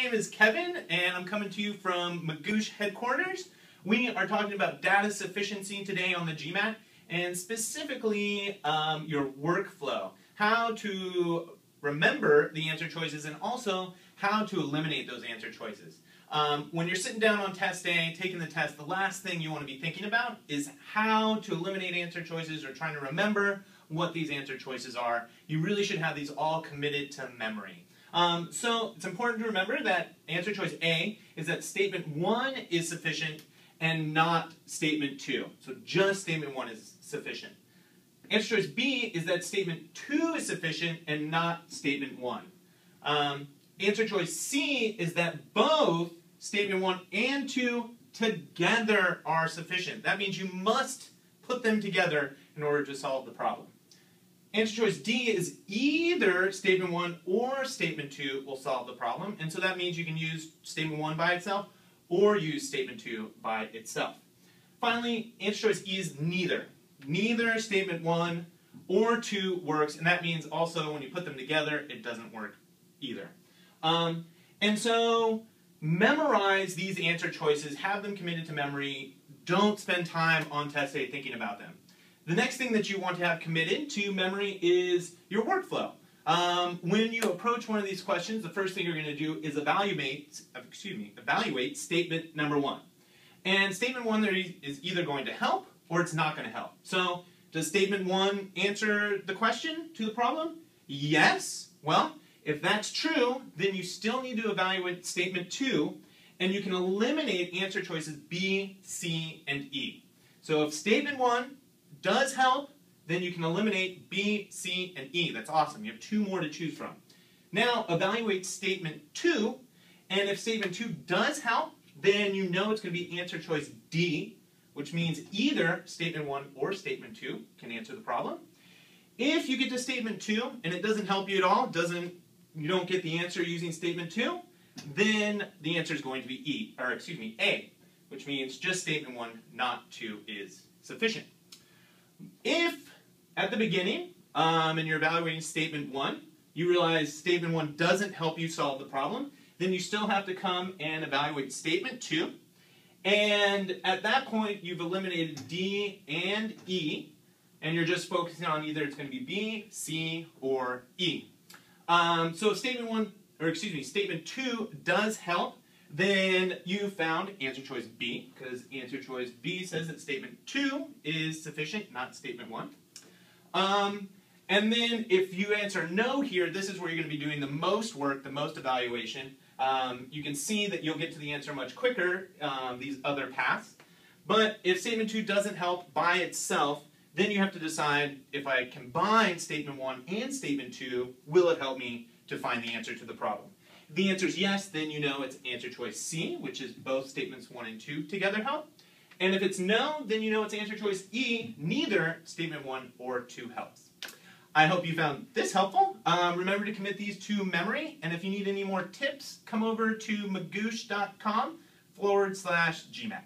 name is Kevin, and I'm coming to you from Magoosh headquarters. We are talking about data sufficiency today on the GMAT, and specifically your workflow, how to remember the answer choices, and also how to eliminate those answer choices. When you're sitting down on test day, taking the test, the last thing you want to be thinking about is how to eliminate answer choices or trying to remember what these answer choices are. You really should have these all committed to memory. So it's important to remember that answer choice A is that statement 1 is sufficient and not statement 2. So just statement 1 is sufficient. Answer choice B is that statement 2 is sufficient and not statement 1. Answer choice C is that both statement 1 and 2 together are sufficient. That means you must put them together in order to solve the problem. Answer choice D is either statement 1 or statement 2 will solve the problem, and so that means you can use statement 1 by itself or use statement 2 by itself. Finally, answer choice E is neither. Neither statement 1 or 2 works, and that means also when you put them together, it doesn't work either. And so memorize these answer choices, have them committed to memory, don't spend time on test day thinking about them. The next thing that you want to have committed to memory is your workflow. When you approach one of these questions, the first thing you're going to do is evaluate statement number 1. And statement 1 there is either going to help or it's not going to help. So does statement 1 answer the question to the problem? Yes. Well, if that's true, then you still need to evaluate statement 2, and you can eliminate answer choices B, C, and E. So if statement 1 does help, then you can eliminate B, C, and E. That's awesome. You have 2 more to choose from. Now evaluate statement 2, and if statement 2 does help, then you know it's going to be answer choice D, which means either statement 1 or statement 2 can answer the problem. If you get to statement 2 and it doesn't help you at all, you don't get the answer using statement 2, then the answer is going to be A, which means just statement 1, not 2 is sufficient. If at the beginning, and you're evaluating statement 1, you realize statement 1 doesn't help you solve the problem, then you still have to come and evaluate statement 2. And at that point, you've eliminated D and E, and you're just focusing on either it's going to be B, C, or E. So if statement 2 does help, then you found answer choice B, because answer choice B says that statement 2 is sufficient, not statement 1. And then if you answer no here, this is where you're going to be doing the most work, the most evaluation. You can see that you'll get to the answer much quicker, these other paths. But if statement 2 doesn't help by itself, then you have to decide, if I combine statement 1 and statement 2, will it help me to find the answer to the problem? If the answer is yes, then you know it's answer choice C, which is both statements 1 and 2 together help. And if it's no, then you know it's answer choice E, neither statement 1 or 2 helps. I hope you found this helpful. Remember to commit these to memory, and if you need any more tips, come over to magoosh.com/GMAT.